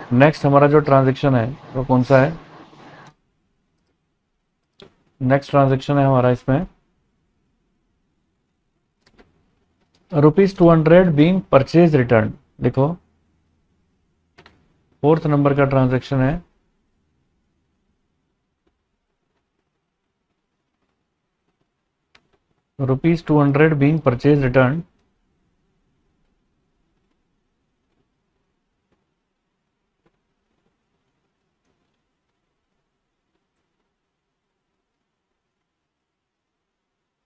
Next हमारा जो transaction है वो कौन सा है? नेक्स्ट ट्रांजेक्शन है हमारा इसमें ₹200 बीइंग परचेज रिटर्न। देखो फोर्थ नंबर का ट्रांजेक्शन है ₹200 बीइंग परचेज रिटर्न।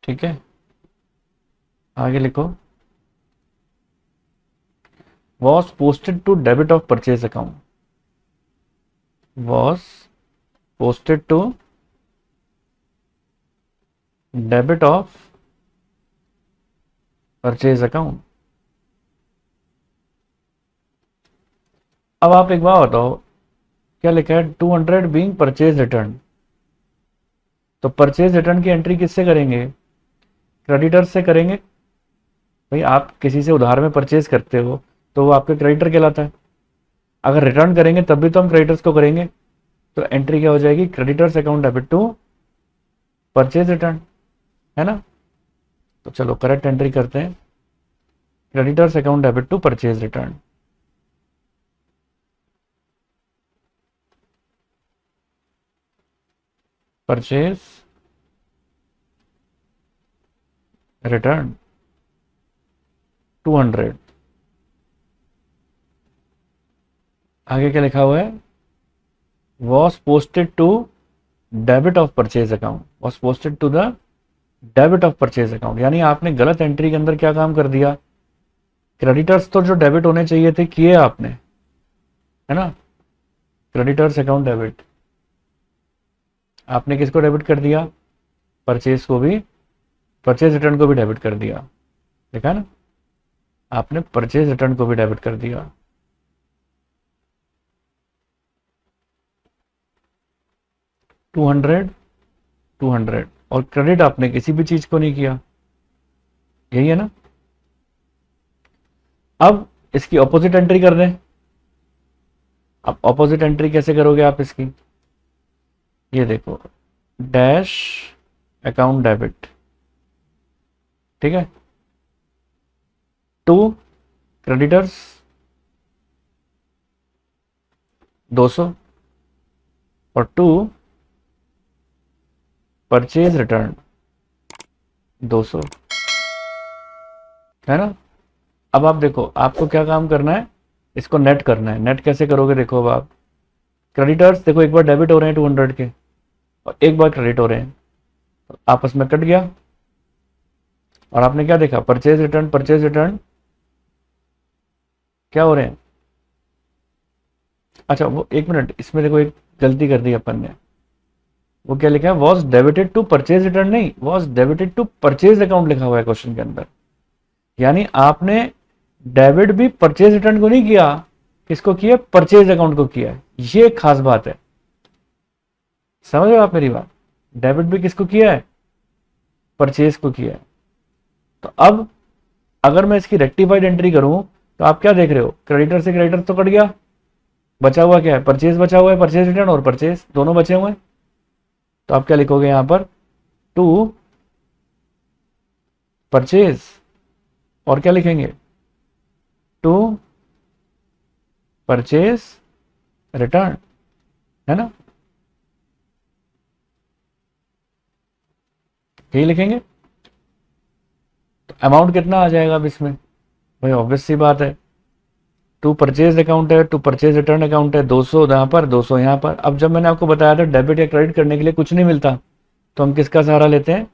ठीक है, आगे लिखो was posted to debit of purchase account, was posted to debit of purchase account। अब आप एक बात बताओ, क्या लिखा है 200 बीइंग परचेज रिटर्न। तो परचेज रिटर्न की एंट्री किससे करेंगे? क्रेडिटर से करेंगे। भाई आप किसी से उधार में परचेज करते हो तो वो आपके क्रेडिटर कहलाता है। अगर रिटर्न करेंगे तब भी तो हम क्रेडिटर्स को करेंगे। तो एंट्री क्या हो जाएगी? Creditors account debit to purchase return, है ना। तो चलो करेक्ट एंट्री करते हैं, creditors account debit to purchase return. Purchase return 200। आगे क्या लिखा हुआ है? Was posted to debit of purchase account, was posted to the debit of purchase account. यानी आपने गलत एंट्री के अंदर क्या काम कर दिया? क्रेडिटर्स तो जो डेबिट होने चाहिए थे किए आपने, है ना। क्रेडिटर्स अकाउंट डेबिट, आपने किसको डेबिट कर दिया? परचेज को भी, परचेज रिटर्न को भी डेबिट कर दिया। देखा ना, आपने परचेज रिटर्न को भी डेबिट कर दिया। टू हंड्रेड, 200, और क्रेडिट आपने किसी भी चीज को नहीं किया, यही है ना। अब इसकी ऑपोजिट एंट्री कर दें। अब ऑपोजिट एंट्री कैसे करोगे आप इसकी? ये देखो, डैश अकाउंट डेबिट, ठीक है, टू क्रेडिटर्स 200 और टू परचेज रिटर्न 200, है ना। अब आप देखो आपको क्या काम करना है, इसको नेट करना है। नेट कैसे करोगे? देखो अब आप क्रेडिटर्स देखो, एक बार डेबिट हो रहे हैं 200 के और एक बार क्रेडिट हो रहे हैं, तो आपस में कट गया। और आपने क्या देखा? परचेज रिटर्न, परचेज रिटर्न क्या हो रहे हैं? अच्छा वो एक मिनट, इसमें देखो एक गलती कर दी अपन ने। वो क्या लिखा है? Was debited to purchase return, नहीं, was debited to purchase account लिखा हुआ है क्वेश्चन के अंदर। यानी आपने डेबिट भी परचेज रिटर्न को नहीं किया, किसको किया? परचेज अकाउंट को किया है। ये खास बात है, समझ रहे हो आप मेरी बात। डेबिट भी किसको किया है? परचेज को किया है। तो अब अगर मैं इसकी रेक्टिफाइड एंट्री करूं तो आप क्या देख रहे हो? क्रेडिटर से क्रेडिटर तो कट गया, बचा हुआ क्या है? परचेज बचा हुआ है, परचेज रिटर्न और परचेज दोनों बचे हुए हैं। तो आप क्या लिखोगे यहां पर? टू परचेज, और क्या लिखेंगे? टू परचेज रिटर्न, है ना, यही लिखेंगे। तो अमाउंट कितना आ जाएगा अब इसमें? भाई ऑब्वियस सी बात है, टू परचेज अकाउंट है, टू परचेज रिटर्न अकाउंट है, 200 यहाँ पर 200 यहाँ पर। अब जब मैंने आपको बताया था डेबिट या क्रेडिट करने के लिए कुछ नहीं मिलता, तो हम किसका सहारा लेते हैं?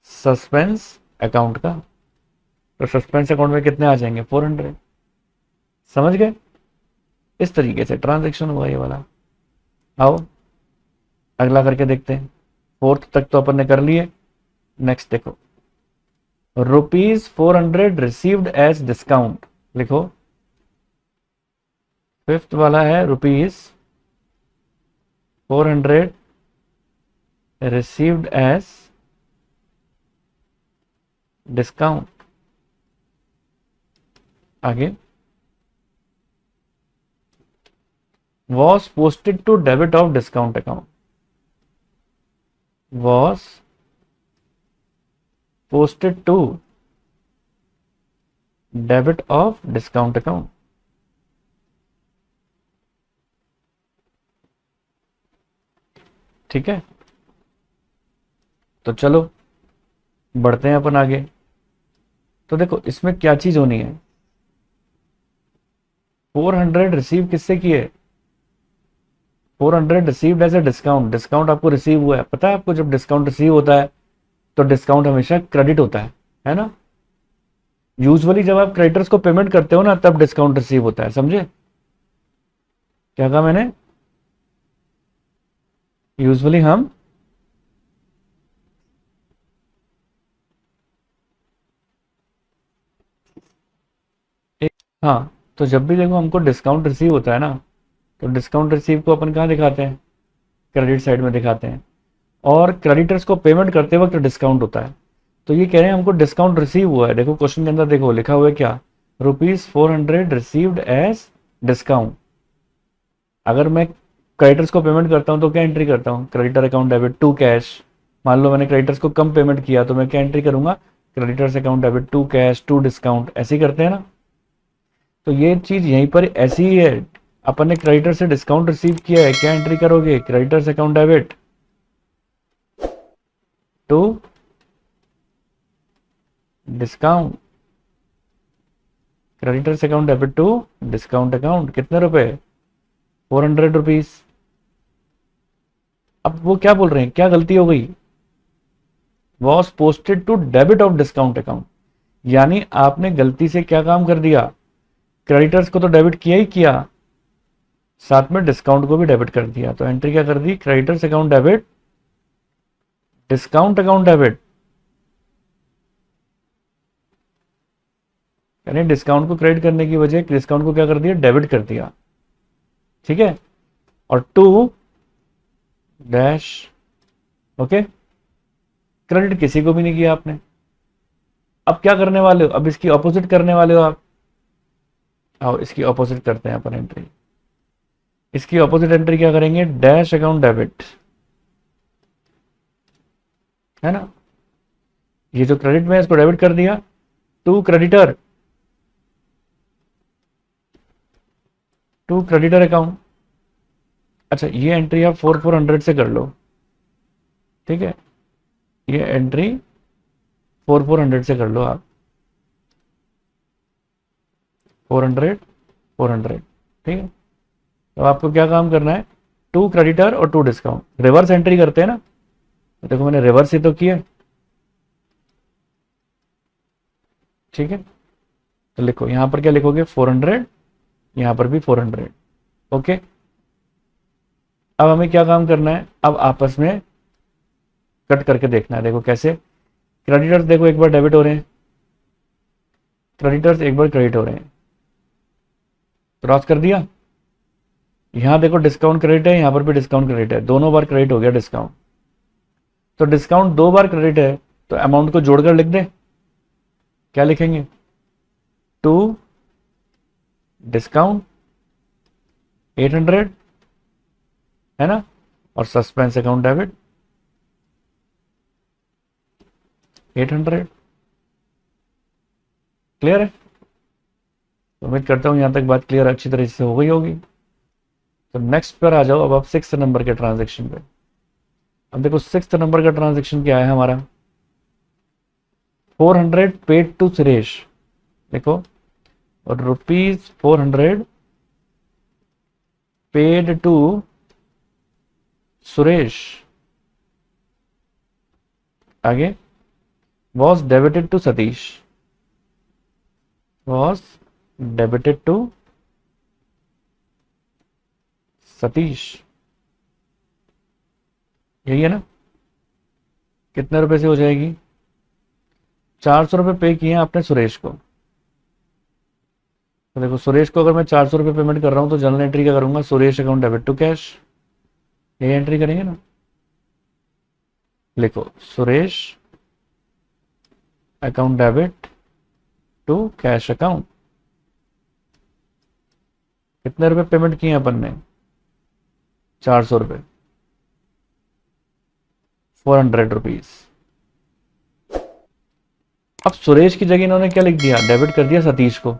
सस्पेंस अकाउंट का। तो सस्पेंस अकाउंट में कितने आ जाएंगे? 400। समझ गए? इस तरीके से ट्रांजेक्शन हुआ ये वाला। आओ अगला करके देखते हैं। फोर्थ तक तो अपन ने कर लिए। नेक्स्ट देखो, ₹400 रिसीव्ड एज डिस्काउंट। लिखो, फिफ्थ वाला है ₹400 रिसीव्ड एज डिस्काउंट। आगे was posted to debit of discount account, was posted to debit of discount account. ठीक है, तो चलो बढ़ते हैं अपन आगे। तो देखो इसमें क्या चीज होनी है, 400 रिसीव किससे किए, 400 received as a discount, discount आपको रिसीव हुआ है। पता है आपको जब डिस्काउंट रिसीव होता है तो डिस्काउंट हमेशा क्रेडिट होता है ना। यूजुअली जब आप क्रेडिटर्स को पेमेंट करते हो ना तब डिस्काउंट रिसीव होता है, समझे क्या कहा मैंने। यूजुअली हम हाँ, तो जब भी देखो हमको डिस्काउंट रिसीव होता है ना तो डिस्काउंट रिसीव को अपन कहाँ दिखाते हैं, क्रेडिट साइड में दिखाते हैं, और क्रेडिटर्स को पेमेंट करते वक्त डिस्काउंट होता है। तो ये कह रहे हैं हमको डिस्काउंट रिसीव हुआ है। देखो क्वेश्चन के अंदर देखो लिखा हुआ है क्या, ₹400 रिसीव्ड एज डिस्काउंट। अगर मैं क्रेडिटर्स को पेमेंट करता हूँ तो क्या एंट्री करता हूँ, creditor account debit to cash. मान लो मैंने क्रेडिटर्स को कम पेमेंट किया तो मैं क्या एंट्री करूंगा, creditors account debit to cash to discount, ऐसे ही करते हैं ना। तो ये चीज यहीं पर ऐसी ही है, अपन ने क्रेडिटर से डिस्काउंट रिसीव किया है, क्या एंट्री करोगे, creditors account debit to discount, creditors account debit to discount account. कितने रुपए, ₹400। अब वो क्या बोल रहे हैं, क्या गलती हो गई, was posted to debit of discount account, यानी आपने गलती से क्या काम कर दिया, क्रेडिटर्स को तो डेबिट किया ही किया, साथ में डिस्काउंट को भी डेबिट कर दिया। तो एंट्री क्या कर दी, creditors account debit discount account debit, यानी डिस्काउंट को क्रेडिट करने की वजह डिस्काउंट को क्या कर दिया, डेबिट कर दिया। ठीक है, और टू डैश, ओके, क्रेडिट किसी को भी नहीं किया आपने। अब क्या करने वाले हो, अब इसकी ऑपोजिट करने वाले हो आप। आओ इसकी ऑपोजिट करते हैं अपन एंट्री। इसकी ऑपोजिट एंट्री क्या करेंगे, डैश अकाउंट डेबिट, है ना। ये जो क्रेडिट में इसको डेबिट कर दिया, to creditor, to creditor account. अच्छा ये एंट्री आप 400 से कर लो, ठीक है, ये एंट्री 400 से कर लो आप, 400 400, ठीक है। तो आपको क्या काम करना है, टू क्रेडिटर और टू डिस्काउंट, रिवर्स एंट्री करते हैं ना। तो देखो मैंने रिवर्स ही तो किया, ठीक है। तो लिखो यहां पर क्या लिखोगे, 400, यहां पर भी 400, ओके। अब हमें क्या काम करना है, अब आपस में कट करके देखना है। देखो कैसे, क्रेडिटर्स देखो एक बार डेबिट हो रहे हैं, क्रेडिटर्स एक बार क्रेडिट हो रहे हैं, क्रॉस कर दिया। यहां देखो डिस्काउंट क्रेडिट है, यहां पर भी डिस्काउंट क्रेडिट है, दोनों बार क्रेडिट हो गया डिस्काउंट। तो डिस्काउंट दो बार क्रेडिट है तो अमाउंट को जोड़कर लिख दे, क्या लिखेंगे, टू डिस्काउंट 800, है ना, और सस्पेंस अकाउंट डेबिट 800। क्लियर है, तो उम्मीद करता हूं यहां तक बात क्लियर अच्छी तरह से हो गई होगी। तो नेक्स्ट पर आ जाओ, अब आप 6th नंबर के ट्रांजेक्शन पे। अब देखो 6th नंबर का ट्रांजेक्शन क्या है हमारा, 400 पेड टू सुरेश, देखो, और ₹400 पेड टू सुरेश, आगे was debited to Satish, was debited to Satish, यही है ना। कितने रुपए से हो जाएगी, 400 रुपये पे किए हैं आपने सुरेश को। तो देखो सुरेश को अगर मैं 400 रुपये पेमेंट कर रहा हूं तो जनरल एंट्री क्या करूंगा, Suresh account debit to cash, यही एंट्री करेंगे ना। लिखो Suresh account debit to cash account. कितने रुपए पेमेंट किए अपन ने, ₹400, 400 रुपीज। अब सुरेश की जगह इन्होंने क्या लिख दिया, डेबिट कर दिया सतीश को।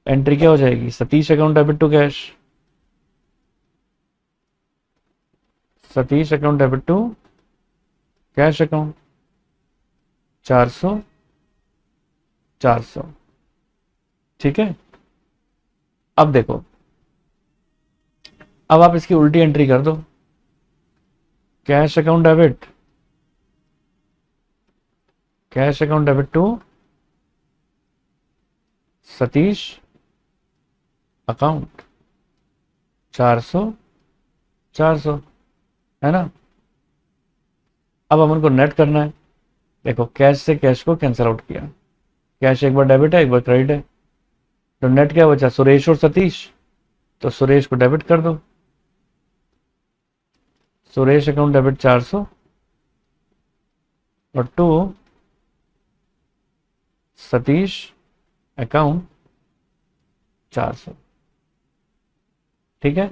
एंट्री क्या हो जाएगी, Satish account debit to cash, Satish account debit to cash account, 400 400। ठीक है, अब देखो, अब आप इसकी उल्टी एंट्री कर दो, cash account debit, cash account debit to Satish account, 400 400, है ना। अब हम उनको नेट करना है। देखो, कैश से कैश को कैंसिल आउट किया, कैश एक बार डेबिट है एक बार क्रेडिट है, तो नेट क्या बचा, सुरेश और सतीश। तो सुरेश को डेबिट कर दो, सुरेश अकाउंट डेबिट 400 और टू सतीश अकाउंट 400। ठीक है,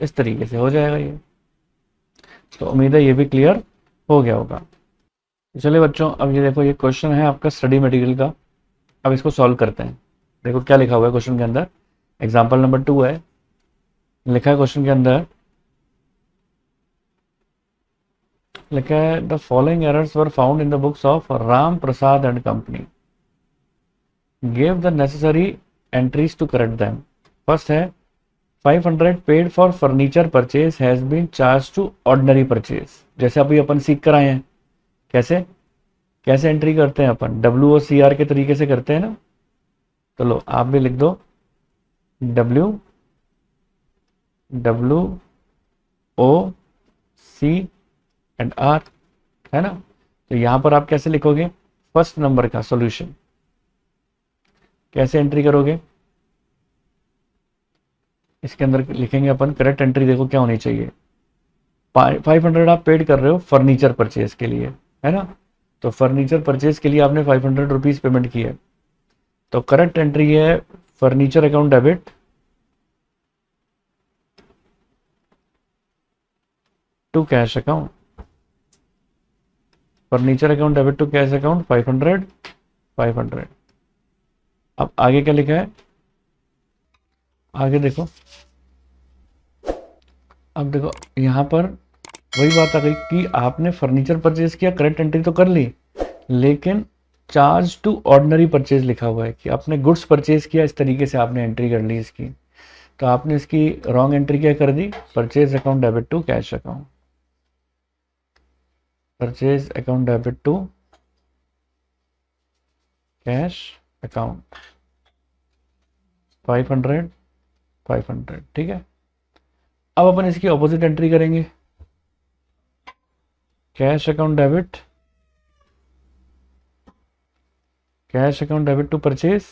इस तरीके से हो जाएगा ये। तो उम्मीद है ये भी क्लियर हो गया होगा। चलिए बच्चों, अब ये देखो, ये क्वेश्चन है आपका स्टडी मटेरियल का। अब इसको सॉल्व करते हैं। देखो क्या लिखा हुआ है क्वेश्चन के अंदर, एग्जाम्पल नंबर 2 है, लिखा है क्वेश्चन के अंदर, लिखा है the following errors were found in the books of Ram Prasad and company, give the necessary entries to correct them. First है 500 paid for furniture purchase has been charge to ordinary purchase. जैसे अभी अपन सीख कर आए हैं, कैसे कैसे एंट्री करते हैं अपन, WOCR के तरीके से करते हैं ना। तो लो आप भी लिख दो WOCR, है ना। तो यहां पर आप कैसे लिखोगे, फर्स्ट नंबर का सॉल्यूशन कैसे एंट्री करोगे, इसके अंदर लिखेंगे अपन करेक्ट एंट्री। देखो क्या होनी चाहिए, 500 आप पेड कर रहे हो फर्नीचर परचेज के लिए, है ना। तो फर्नीचर परचेज के लिए आपने 500 रुपीज पेमेंट की है, तो करेक्ट एंट्री है furniture account debit to cash account, furniture account debit to cash account 500। अब आगे क्या लिखा है, आगे देखो, अब देखो यहां पर वही बात आ गई कि आपने फर्नीचर परचेज किया, करेक्ट एंट्री तो कर ली, लेकिन चार्ज टू ऑर्डिनरी परचेज लिखा हुआ है कि आपने गुड्स परचेज किया, इस तरीके से आपने एंट्री कर ली इसकी। तो आपने इसकी रॉन्ग एंट्री क्या कर दी, purchase account debit to cash account, purchase account debit to cash account 500। ठीक है, अब अपन इसकी ऑपोजिट एंट्री करेंगे, cash account debit, cash account debit to purchase.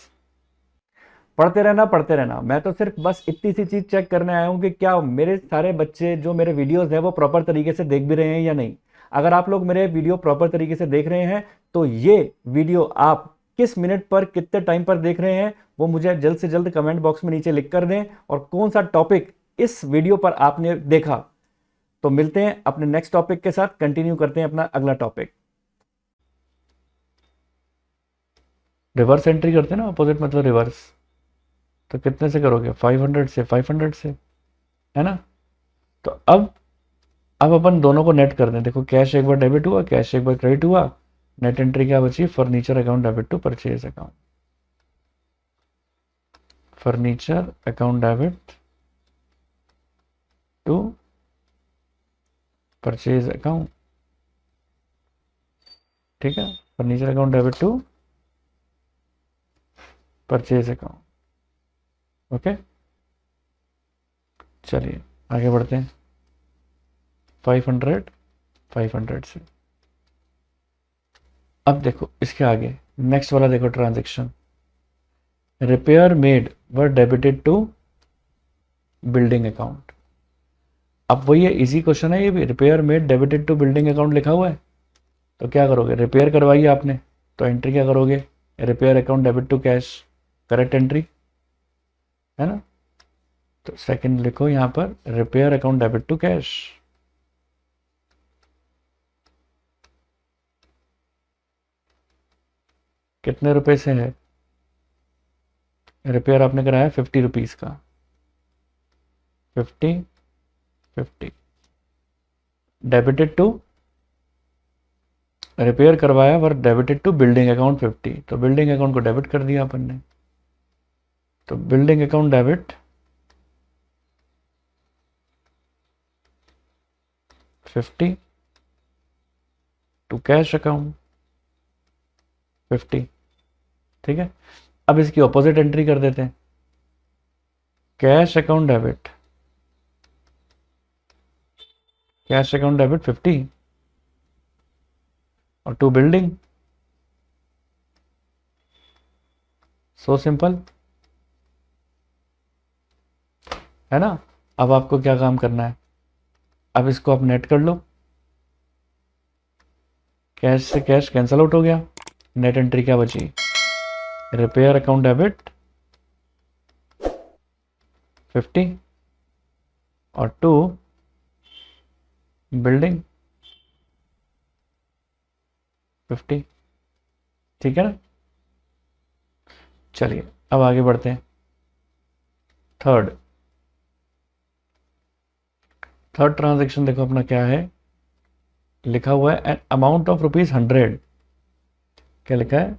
पढ़ते रहना, मैं तो सिर्फ बस इतनी सी चीज चेक करने आया हूं कि क्या मेरे सारे बच्चे जो मेरे वीडियोस हैं वो प्रॉपर तरीके से देख भी रहे हैं या नहीं। अगर आप लोग मेरे वीडियो प्रॉपर तरीके से देख रहे हैं तो ये वीडियो आप किस मिनट पर कितने टाइम पर देख रहे हैं वो मुझे जल्द से जल्द कमेंट बॉक्स में नीचे लिख कर दें, और कौन सा टॉपिक इस वीडियो पर आपने देखा। तो मिलते हैं अपने नेक्स्ट टॉपिक के साथ, कंटिन्यू करते हैं अपना अगला टॉपिक। रिवर्स एंट्री करते हैं ना, अपोजिट मतलब रिवर्स। तो कितने से करोगे, 500 से, है ना। तो अब अपन दोनों को नेट कर दें। देखो कैश एक बार डेबिट हुआ, कैश एक बार क्रेडिट हुआ, नेट एंट्री क्या बची, furniture account debit to purchase account, furniture account debit to purchase account. ठीक है, furniture account debit to purchase account. Okay, चलिए आगे बढ़ते हैं। 500 से अब देखो इसके आगे नेक्स्ट वाला देखो, transaction repair made were debited to building account. अब वही है, इजी क्वेश्चन है ये भी, repair made debited to building account लिखा हुआ है। तो क्या करोगे, रिपेयर करवाइए आपने, तो एंट्री क्या करोगे, repair account debit to cash, correct entry, है ना। तो सेकंड लिखो यहाँ पर, repair account debit to cash. कितने रुपए से है? रिपेयर आपने कराया 50 रुपीज का, 50 50 डेबिटेड टू, रिपेयर करवाया पर डेबिटेड टू बिल्डिंग अकाउंट 50, तो बिल्डिंग अकाउंट को डेबिट कर दिया अपन ने। तो building account debit 50 to cash account 50। ठीक है, अब इसकी ऑपोजिट एंट्री कर देते हैं, cash account debit, cash account debit 50 और टू बिल्डिंग। सो सिंपल है ना। अब आपको क्या काम करना है, अब इसको आप नेट कर लो, कैश से कैश कैंसल आउट हो गया, नेट एंट्री क्या बची, रिपेयर अकाउंट डेबिट 50 और टू बिल्डिंग 50। ठीक है ना। चलिए अब आगे बढ़ते हैं। थर्ड ट्रांजैक्शन देखो अपना क्या है, लिखा हुआ है एन अमाउंट ऑफ ₹100। क्या लिखा है,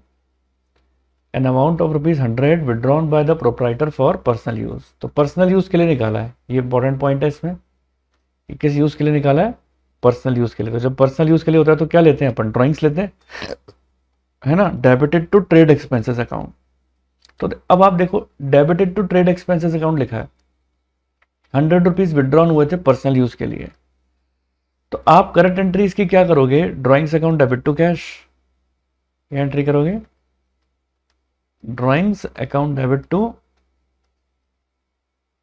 an amount of ₹100 withdrawn by the proprietor for personal use. तो पर्सनल यूज के लिए निकाला है, ये इंपॉर्टेंट पॉइंट है इसमें, कि किस यूज के लिए निकाला है, पर्सनल यूज के लिए। तो जब पर्सनल यूज के लिए होता है तो क्या लेते हैं अपन, ड्राइंग्स लेते हैं, है ना, debited to trade expenses account. तो अब आप देखो, debited to trade expenses account लिखा है, 100 रुपीज विड्रॉन हुए थे पर्सनल यूज के लिए। तो आप करंट एंट्री इसकी क्या करोगे, drawings account debit to cash, क्या एंट्री करोगे, drawings account debit to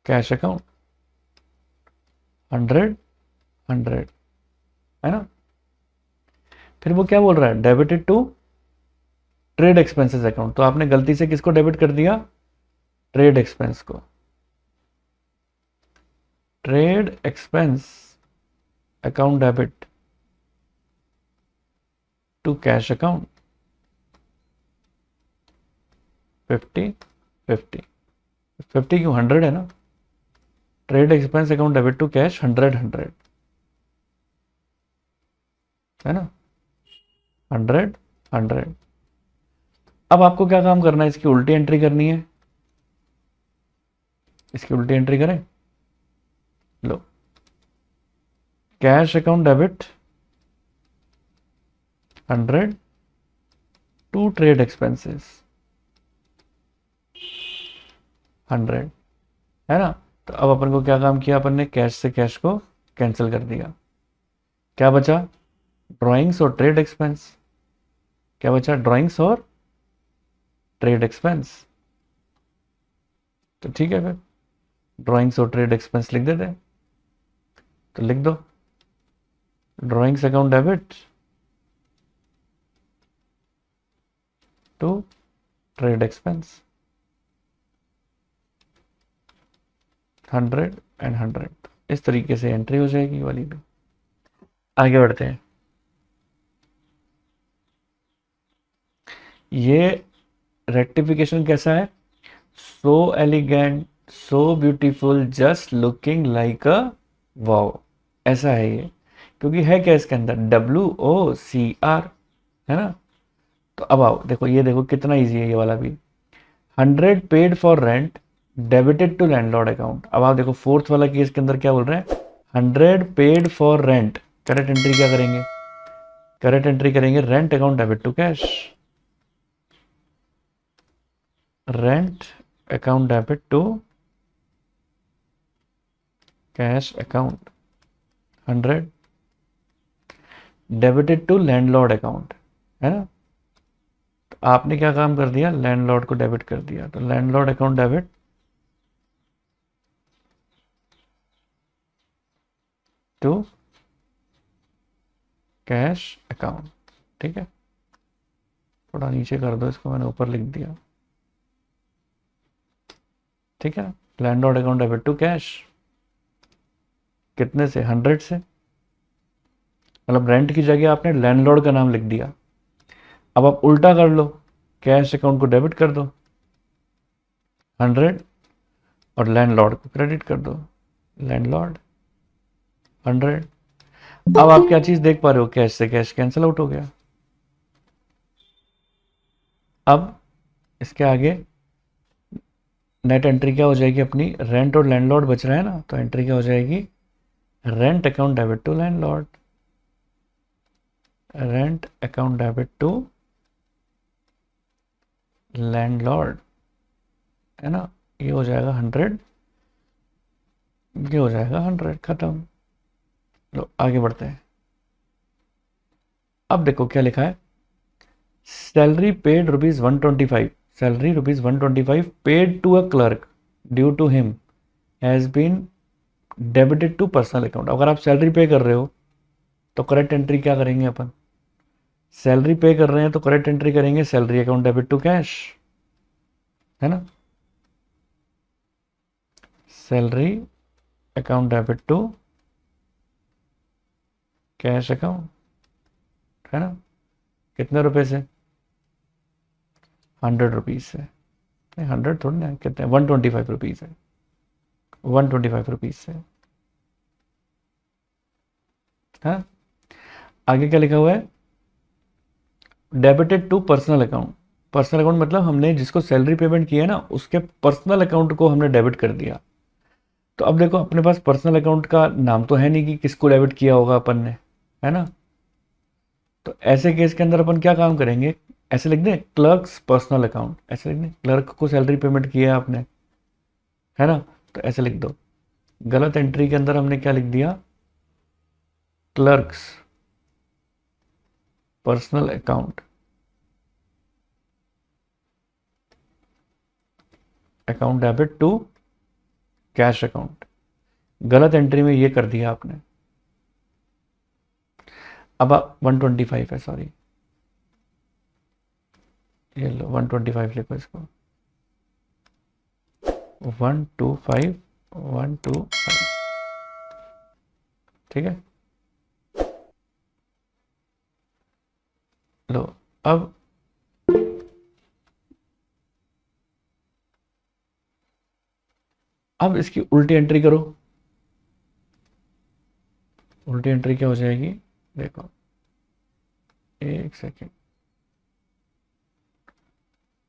cash account 100 है ना। फिर वो क्या बोल रहा है, debited to trade expenses account, तो आपने गलती से किसको डेबिट कर दिया, ट्रेड एक्सपेंस को, trade expense account debit to cash account 50 50 50 क्यों, 100 है ना, trade expense account debit to cash 100 है ना, 100। अब आपको क्या काम करना है, इसकी उल्टी एंट्री करनी है, इसकी उल्टी एंट्री करें, लो, cash account debit 100 to trade expenses 100 है ना। तो अब अपन को क्या काम किया, अपन ने कैश से कैश को कैंसिल कर दिया, क्या बचा, ड्राइंग्स और ट्रेड एक्सपेंस, क्या बचा, ड्राइंग्स और ट्रेड एक्सपेंस। तो ठीक है, फिर ड्राइंग्स और ट्रेड एक्सपेंस लिख देते हैं, तो लिख दो, drawings account debit to trade expense 100 and 100। इस तरीके से एंट्री हो जाएगी वाली भी। आगे बढ़ते हैं, ये रेक्टिफिकेशन कैसा है, so elegant, so beautiful, just looking like a wow, ऐसा है ये, क्योंकि है क्या इसके अंदर, WOCR है ना। तो अब आओ देखो, ये देखो कितना इजी है ये वाला भी, 100 paid for rent debited to landlord account. अब आप देखो फोर्थ वाला केस के अंदर क्या बोल रहे हैं, 100 paid for rent, correct entry क्या करेंगे, करेक्ट एंट्री करेंगे rent account debit to cash, rent account debit to cash account 100 debited to landlord account, है ना। तो आपने क्या काम कर दिया, लैंडलॉर्ड को डेबिट कर दिया, तो landlord account debit to cash account. ठीक है, थोड़ा नीचे कर दो इसको, मैंने ऊपर लिख दिया। ठीक है, landlord account debit to cash, कितने से, 100 से, मतलब रेंट की जगह आपने लैंडलॉर्ड का नाम लिख दिया। अब आप उल्टा कर लो, कैश अकाउंट को डेबिट कर दो 100 और लैंडलॉर्ड को क्रेडिट कर दो, लैंडलॉर्ड 100। अब आप क्या चीज देख पा रहे हो, कैश से कैश कैंसिल आउट हो गया। अब इसके आगे नेट एंट्री क्या हो जाएगी अपनी, रेंट और लैंडलॉर्ड बच रहा है ना, तो एंट्री क्या हो जाएगी, rent account debit to landlord, rent account debit to landlord, है ना, ये हो जाएगा 100, ये हो जाएगा 100, खत्म। लो आगे बढ़ते हैं। अब देखो क्या लिखा है, salary paid ₹125, salary ₹125 paid to a clerk due to him has been debited to personal account. अगर आप सैलरी पे कर रहे हो तो करेक्ट एंट्री क्या करेंगे अपन, सैलरी पे कर रहे हैं तो करेक्ट एंट्री करेंगे salary account debit to cash, है ना, salary account debit to cash account, है ना, कितने रुपए से, 100 रुपीज से, नहीं 100 थोड़ी ना, कितने, 125 रुपीज है, 125 रुपीज से, हाँ। आगे क्या लिखा हुआ है, debited to personal account, personal account मतलब हमने जिसको सैलरी पेमेंट किया है ना उसके पर्सनल अकाउंट को हमने डेबिट कर दिया। तो अब देखो अपने पास पर्सनल अकाउंट का नाम तो है नहीं कि किसको डेबिट किया होगा अपन ने, है ना, तो ऐसे केस के अंदर अपन क्या काम करेंगे, ऐसे लिख दें क्लर्क्स पर्सनल अकाउंट, ऐसे लिख दें, क्लर्क को सैलरी पेमेंट किया है आपने, है ना, तो ऐसे लिख दो। गलत एंट्री के अंदर हमने क्या लिख दिया, clerk's personal account, account debit to cash account, गलत एंट्री में ये कर दिया आपने। अब 125 है, सॉरी, ये लो 125 लिखो इसको, 125, 125, ठीक है। लो अब इसकी उल्टी एंट्री करो, उल्टी एंट्री क्या हो जाएगी, देखो एक सेकेंड,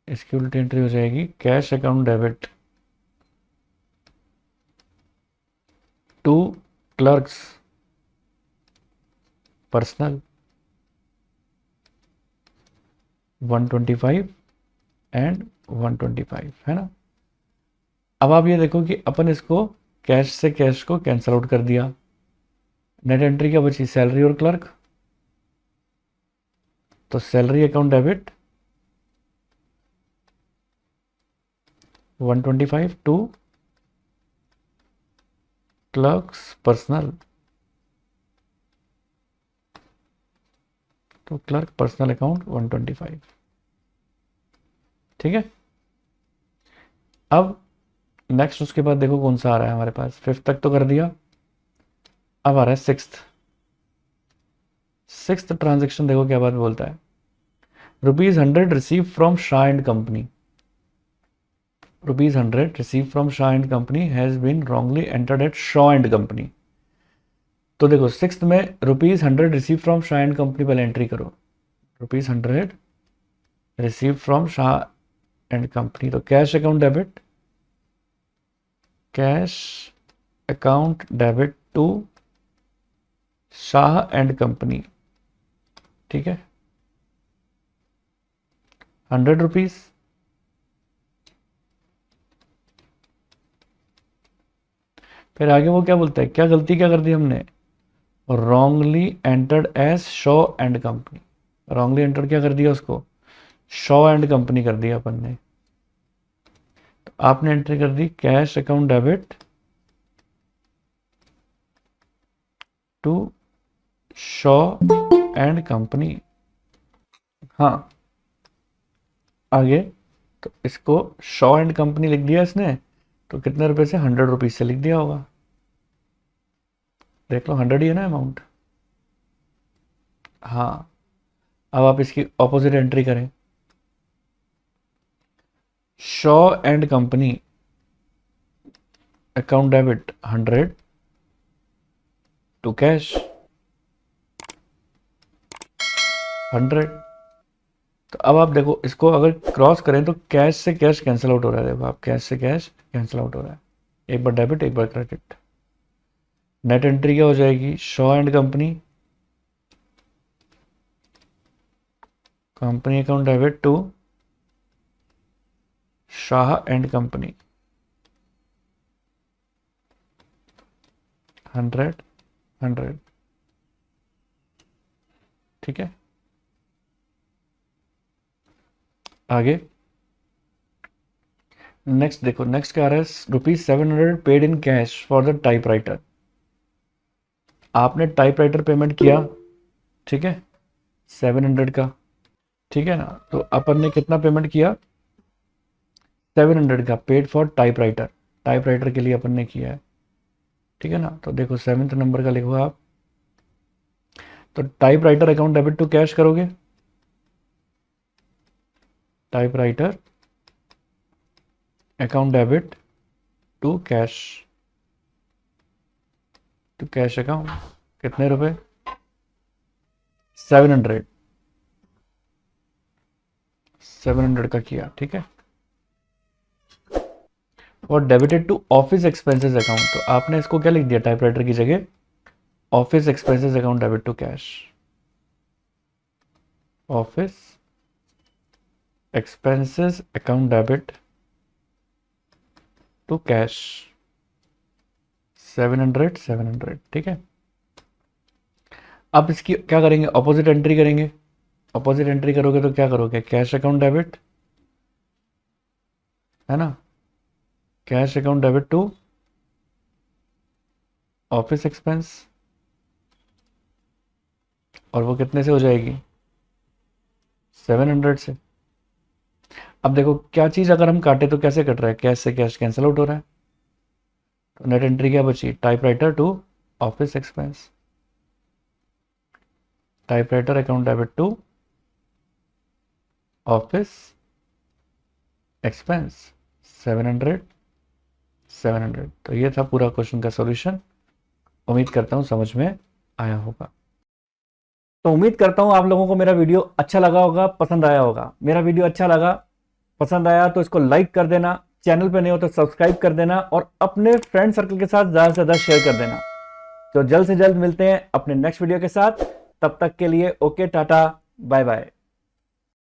इसकी उल्टी एंट्री हो जाएगी cash account debit to clerk's personal 125 and 125, है ना। अब आप ये देखो कि अपन इसको कैश से कैश को कैंसिल आउट कर दिया, नेट एंट्री क्या बची, सैलरी और क्लर्क, तो salary account debit 125 to clerk's personal, तो क्लर्क पर्सनल अकाउंट 125, ठीक है। अब नेक्स्ट उसके बाद देखो कौन सा आ रहा है हमारे पास, 5th तक तो कर दिया, अब आ रहा है 6th। 6th ट्रांजेक्शन देखो क्या बात बोलता है, ₹100 receive from Shah and company, ₹100 receive from Shah and company has been wrongly entered at Shaw and company. तो देखो 6th में ₹100 receive from Shah and company पहले एंट्री करो, ₹100 receive from Shah and company, तो cash account debit, cash account debit to Shah and company, ठीक है, ₹100। फिर आगे वो क्या बोलता है, क्या गलती क्या कर दी हमने, wrongly entered as Shaw and company, wrongly enter क्या कर दिया उसको, शॉ एंड कंपनी कर दिया अपन ने, तो आपने एंट्री कर दी cash account debit to Shaw and company, हाँ। आगे तो इसको शॉ एंड कंपनी लिख दिया इसने, तो कितने रुपए से, 100 रुपीज से लिख दिया होगा। देख लो 100 ही है ना अमाउंट। हाँ, अब आप इसकी ऑपोजिट एंट्री करें। Shaw and company account debit 100 to cash 100। तो अब आप देखो इसको अगर क्रॉस करें तो कैश से कैश कैंसिल आउट हो रहा है। देखो आप, कैश से कैश कैंसिल आउट हो रहा है, एक बार डेबिट एक बार क्रेडिट। नेट एंट्री क्या हो जाएगी, Shaw and company company account debit to Shah and company 100। ठीक है, आगे नेक्स्ट देखो, नेक्स्ट क्या आ रहा है, ₹700 paid in cash for the typewriter. आपने टाइपराइटर पेमेंट किया, ठीक है, 700 का, ठीक है ना। तो अपन ने कितना पेमेंट किया, 700 का पेड फॉर टाइपराइटर, टाइपराइटर के लिए अपन ने किया है, ठीक है ना। तो देखो 7th नंबर का लिखो आप, तो typewriter account debit to cash करोगे, typewriter account debit to cash, to cash account, कितने रुपए, 700 का किया, ठीक है। और debited to office expenses account, तो आपने इसको क्या लिख दिया टाइपराइटर की जगह, office expenses account debit to cash, office expenses account debit to cash 700, ठीक है। अब इसकी क्या करेंगे, ऑपोजिट एंट्री करेंगे। ऑपोजिट एंट्री करोगे तो क्या करोगे, कैश अकाउंट डेबिट, है ना, cash account debit to office expense, और वो कितने से हो जाएगी, 700 से। अब देखो क्या चीज अगर हम काटे तो कैसे कट रहा है, कैश से कैश कैंसिल आउट हो रहा है। तो नेट एंट्री क्या बची, typewriter to office expense, typewriter account debit to office expense 700। तो ये था पूरा क्वेश्चन का सॉल्यूशन। उम्मीद करता हूं समझ में आया होगा। तो उम्मीद करता हूं आप लोगों को मेरा वीडियो अच्छा लगा होगा, पसंद आया होगा। मेरा वीडियो अच्छा लगा, पसंद आया तो इसको लाइक कर देना, चैनल पे नहीं हो तो सब्सक्राइब कर देना, और अपने फ्रेंड सर्कल के साथ ज़्यादा से ज़्यादा शेयर कर देना। तो जल्द से जल्द मिलते हैं अपने नेक्स्ट वीडियो के साथ। तब तक के लिए ओके, टाटा, बाय बाय।